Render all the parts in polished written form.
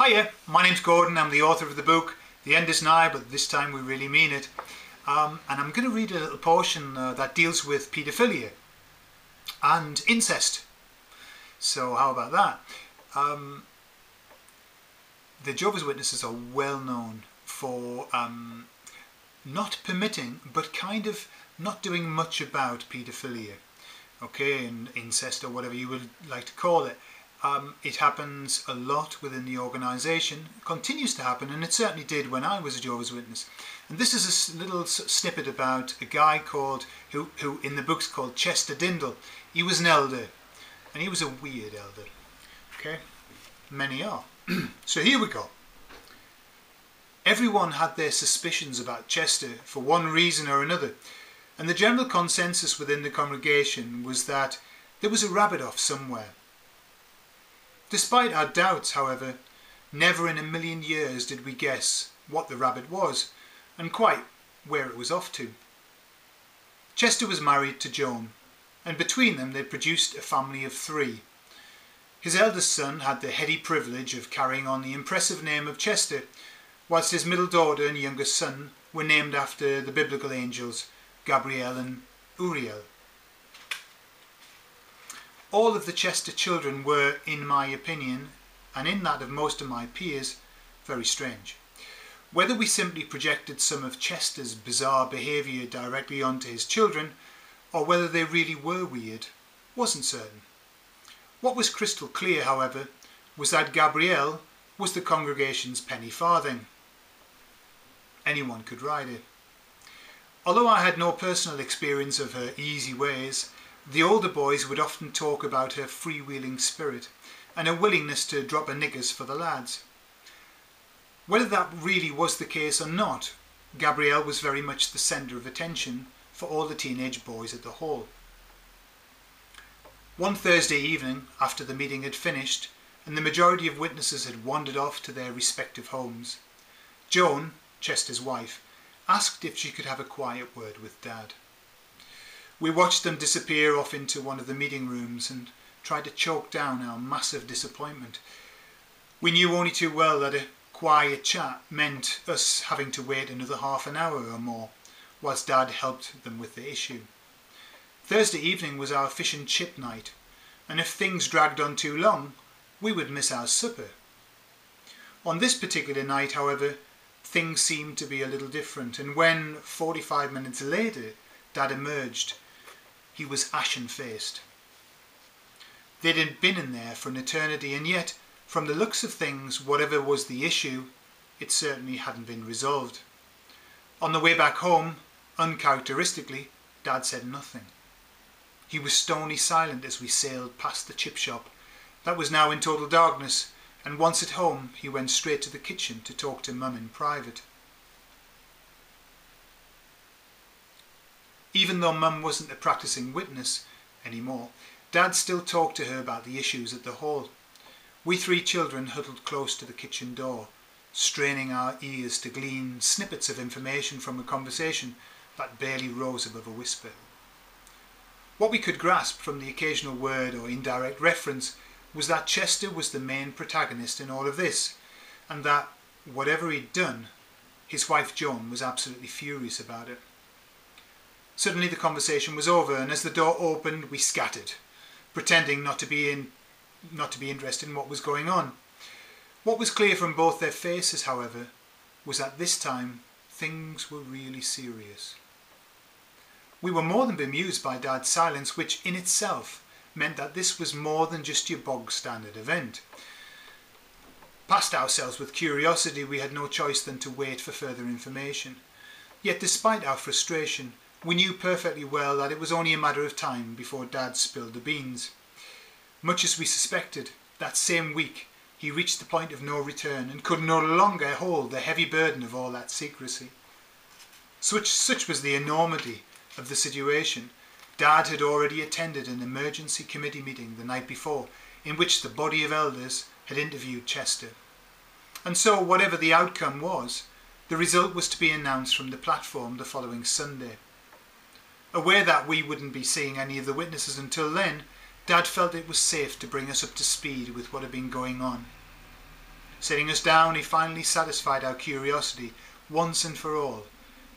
Hiya, my name's Gordon. I'm the author of the book The End is Nigh, but this time we really mean it. And I'm going to read a little portion that deals with paedophilia and incest. So how about that? The Jehovah's Witnesses are well known for not permitting, but kind of not doing much about paedophilia, okay, and incest or whatever you would like to call it. It happens a lot within the organisation, continues to happen, and it certainly did when I was a Jehovah's Witness. And this is a little snippet about a guy called, who in the book's called Chester Dindal. He was an elder, and he was a weird elder, okay? Many are. So here we go. Everyone had their suspicions about Chester for one reason or another, and the general consensus within the congregation was that there was a rabbit off somewhere. Despite our doubts, however, never in a million years did we guess what the rabbit was, and quite where it was off to. Chester was married to Joan, and between them they produced a family of 3. His eldest son had the heady privilege of carrying on the impressive name of Chester, whilst his middle daughter and youngest son were named after the biblical angels Gabriel and Uriel. All of the Chester children were, in my opinion, and in that of most of my peers, very strange. Whether we simply projected some of Chester's bizarre behaviour directly onto his children, or whether they really were weird, wasn't certain. What was crystal clear, however, was that Gabrielle was the congregation's penny farthing. Anyone could ride it. Although I had no personal experience of her easy ways, the older boys would often talk about her freewheeling spirit and her willingness to drop her knickers for the lads. Whether that really was the case or not, Gabrielle was very much the centre of attention for all the teenage boys at the hall. One Thursday evening, after the meeting had finished and the majority of witnesses had wandered off to their respective homes, Joan, Chester's wife, asked if she could have a quiet word with Dad. We watched them disappear off into one of the meeting rooms and tried to choke down our massive disappointment. We knew only too well that a quiet chat meant us having to wait another half an hour or more, whilst Dad helped them with the issue. Thursday evening was our fish and chip night, and if things dragged on too long, we would miss our supper. On this particular night, however, things seemed to be a little different, and when, 45 minutes later, Dad emerged, he was ashen-faced. They'd been in there for an eternity, and yet, from the looks of things, whatever was the issue, it certainly hadn't been resolved. On the way back home, uncharacteristically, Dad said nothing. He was stony silent as we sailed past the chip shop. That was now in total darkness, and once at home, he went straight to the kitchen to talk to Mum in private. Even though Mum wasn't a practicing witness anymore, Dad still talked to her about the issues at the hall. We 3 children huddled close to the kitchen door, straining our ears to glean snippets of information from a conversation that barely rose above a whisper. What we could grasp from the occasional word or indirect reference was that Chester was the main protagonist in all of this, and that, whatever he'd done, his wife Joan was absolutely furious about it. Suddenly the conversation was over, and as the door opened, we scattered, pretending not to be interested in what was going on. What was clear from both their faces, however, was that this time things were really serious. We were more than bemused by Dad's silence, which in itself meant that this was more than just your bog-standard event. Past ourselves with curiosity, we had no choice than to wait for further information. Yet despite our frustration, we knew perfectly well that it was only a matter of time before Dad spilled the beans. Much as we suspected, that same week he reached the point of no return and could no longer hold the heavy burden of all that secrecy. Such was the enormity of the situation. Dad had already attended an emergency committee meeting the night before, in which the body of elders had interviewed Chester. And so, whatever the outcome was, the result was to be announced from the platform the following Sunday. Aware that we wouldn't be seeing any of the witnesses until then, Dad felt it was safe to bring us up to speed with what had been going on. Sitting us down, he finally satisfied our curiosity once and for all,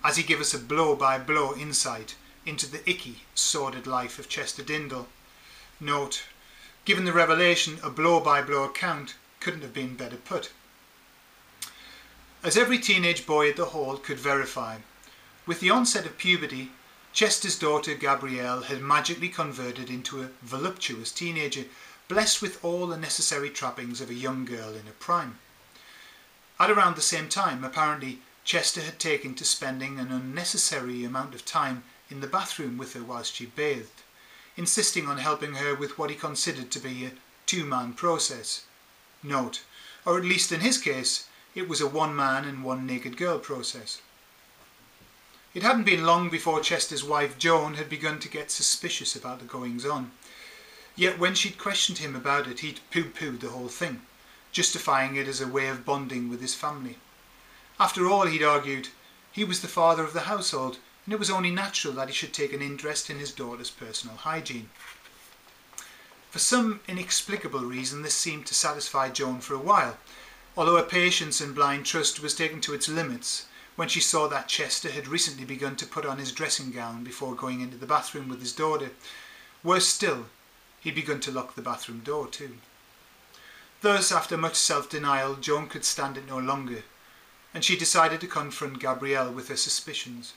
as he gave us a blow-by-blow insight into the icky, sordid life of Chester Dindal. Note, given the revelation, a blow-by-blow account couldn't have been better put. As every teenage boy at the Hall could verify, with the onset of puberty, Chester's daughter Gabrielle had magically converted into a voluptuous teenager, blessed with all the necessary trappings of a young girl in her prime. At around the same time, apparently, Chester had taken to spending an unnecessary amount of time in the bathroom with her whilst she bathed, insisting on helping her with what he considered to be a two-man process. Note, or at least in his case, it was a one-man and one naked girl process. It hadn't been long before Chester's wife Joan had begun to get suspicious about the goings-on. Yet when she'd questioned him about it, he'd pooh-poohed the whole thing, justifying it as a way of bonding with his family. After all, he'd argued, he was the father of the household, and it was only natural that he should take an interest in his daughter's personal hygiene. For some inexplicable reason, this seemed to satisfy Joan for a while, although her patience and blind trust was taken to its limits when she saw that Chester had recently begun to put on his dressing gown before going into the bathroom with his daughter. Worse still, he'd begun to lock the bathroom door too. Thus, after much self-denial, Joan could stand it no longer, and she decided to confront Gabrielle with her suspicions.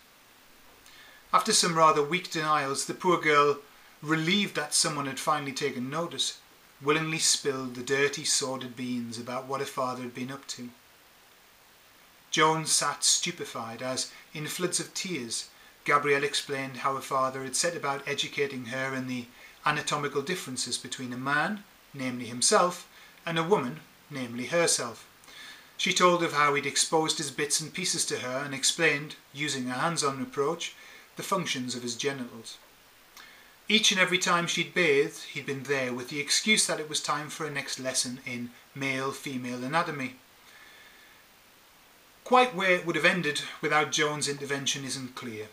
After some rather weak denials, the poor girl, relieved that someone had finally taken notice, willingly spilled the dirty, sordid beans about what her father had been up to. Joan sat stupefied as, in floods of tears, Gabrielle explained how her father had set about educating her in the anatomical differences between a man, namely himself, and a woman, namely herself. She told of how he'd exposed his bits and pieces to her and explained, using a hands-on approach, the functions of his genitals. Each and every time she'd bathed, he'd been there with the excuse that it was time for her next lesson in male-female anatomy. Quite where it would have ended without Joan's intervention isn't clear.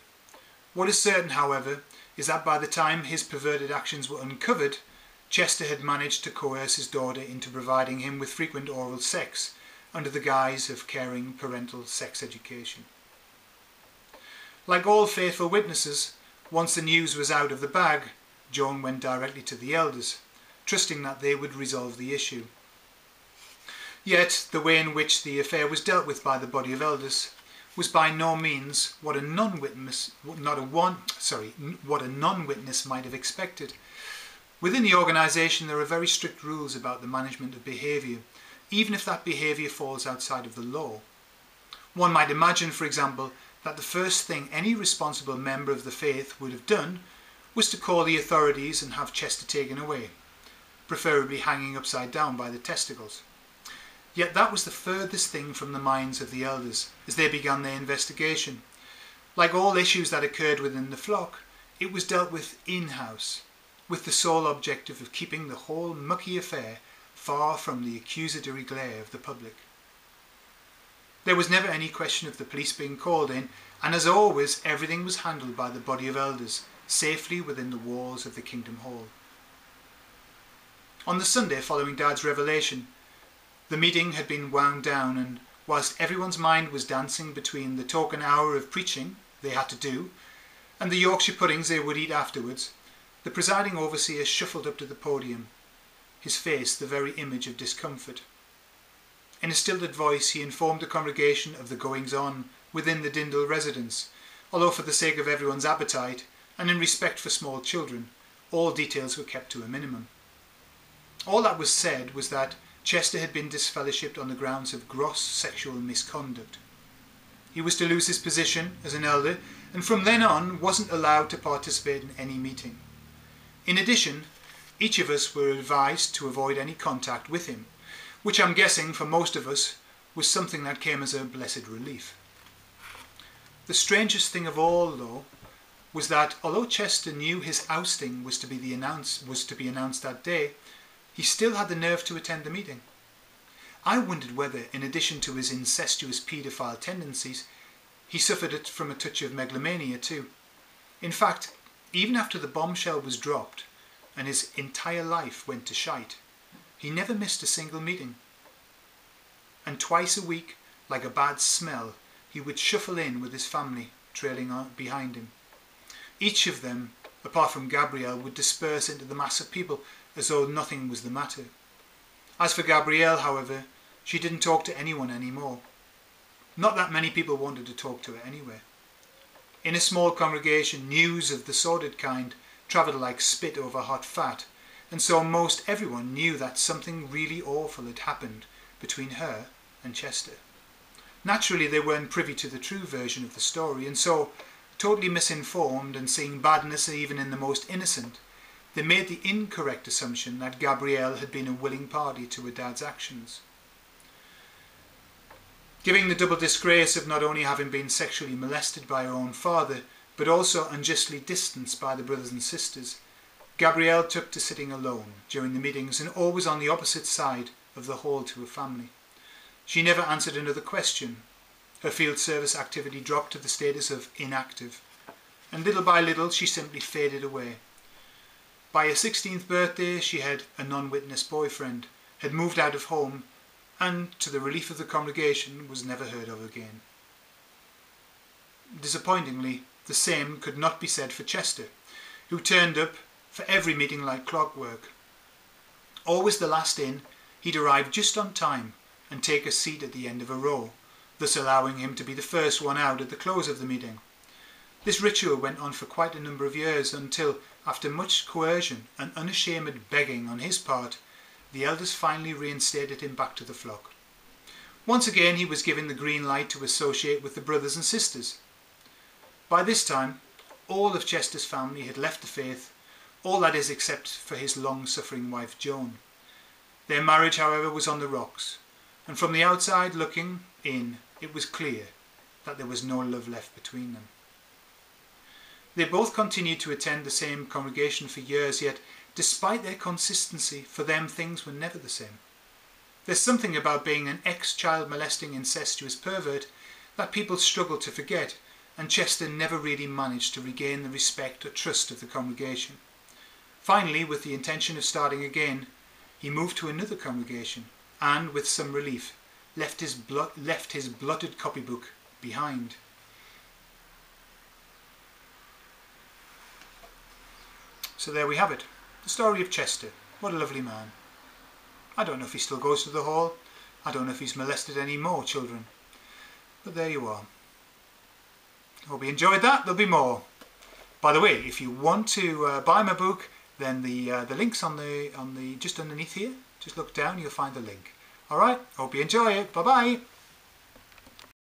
What is certain, however, is that by the time his perverted actions were uncovered, Chester had managed to coerce his daughter into providing him with frequent oral sex under the guise of caring parental sex education. Like all faithful witnesses, once the news was out of the bag, Joan went directly to the elders, trusting that they would resolve the issue. Yet the way in which the affair was dealt with by the body of elders was by no means what a non-witness might have expected. Within the organisation there are very strict rules about the management of behaviour, even if that behaviour falls outside of the law. One might imagine, for example, that the first thing any responsible member of the faith would have done was to call the authorities and have Chester taken away, preferably hanging upside down by the testicles. Yet that was the furthest thing from the minds of the elders as they began their investigation. Like all issues that occurred within the flock, it was dealt with in-house, with the sole objective of keeping the whole mucky affair far from the accusatory glare of the public. There was never any question of the police being called in, and as always, everything was handled by the body of elders, safely within the walls of the Kingdom Hall. On the Sunday following Dad's revelation, the meeting had been wound down, and whilst everyone's mind was dancing between the token hour of preaching they had to do and the Yorkshire puddings they would eat afterwards, the presiding overseer shuffled up to the podium, his face the very image of discomfort. In a stilted voice he informed the congregation of the goings-on within the Dindal residence, although for the sake of everyone's appetite and in respect for small children, all details were kept to a minimum. All that was said was that Chester had been disfellowshipped on the grounds of gross sexual misconduct. He was to lose his position as an elder and from then on wasn't allowed to participate in any meeting. In addition, each of us were advised to avoid any contact with him, which I'm guessing for most of us was something that came as a blessed relief. The strangest thing of all, though, was that although Chester knew his ousting was to be announced that day, he still had the nerve to attend the meeting. I wondered whether, in addition to his incestuous paedophile tendencies, he suffered from a touch of megalomania too. In fact, even after the bombshell was dropped and his entire life went to shite, he never missed a single meeting. and twice a week, like a bad smell, he would shuffle in with his family trailing on behind him. Each of them, apart from Gabrielle, would disperse into the mass of people as though nothing was the matter. As for Gabrielle, however, she didn't talk to anyone anymore. Not that many people wanted to talk to her anyway. In a small congregation, news of the sordid kind travelled like spit over hot fat, and so most everyone knew that something really awful had happened between her and Chester. Naturally, they weren't privy to the true version of the story, and so, totally misinformed and seeing badness even in the most innocent, they made the incorrect assumption that Gabrielle had been a willing party to her dad's actions. Giving the double disgrace of not only having been sexually molested by her own father, but also unjustly distanced by the brothers and sisters, Gabrielle took to sitting alone during the meetings and always on the opposite side of the hall to her family. She never answered another question. Her field service activity dropped to the status of inactive, and little by little she simply faded away. By her 16th birthday she had a non-witness boyfriend, had moved out of home, and, to the relief of the congregation, was never heard of again. Disappointingly, the same could not be said for Chester, who turned up for every meeting like clockwork. Always the last in, he'd arrive just on time and take a seat at the end of a row, thus allowing him to be the first one out at the close of the meeting. This ritual went on for quite a number of years until, after much coercion and unashamed begging on his part, the elders finally reinstated him back to the flock. Once again he was given the green light to associate with the brothers and sisters. By this time, all of Chester's family had left the faith, all that is except for his long-suffering wife Joan. Their marriage, however, was on the rocks, and from the outside looking in, it was clear that there was no love left between them. They both continued to attend the same congregation for years, yet despite their consistency, for them things were never the same. There's something about being an ex-child molesting incestuous pervert that people struggle to forget, and Chester never really managed to regain the respect or trust of the congregation. Finally, with the intention of starting again, he moved to another congregation and, with some relief, left his blotted copybook behind. So there we have it. The story of Chester. What a lovely man. I don't know if he still goes to the hall. I don't know if he's molested any more children. But there you are. Hope you enjoyed that. There'll be more. By the way, if you want to buy my book, then the link's on the just underneath here. Just look down, you'll find the link. All right. Hope you enjoy it. Bye bye.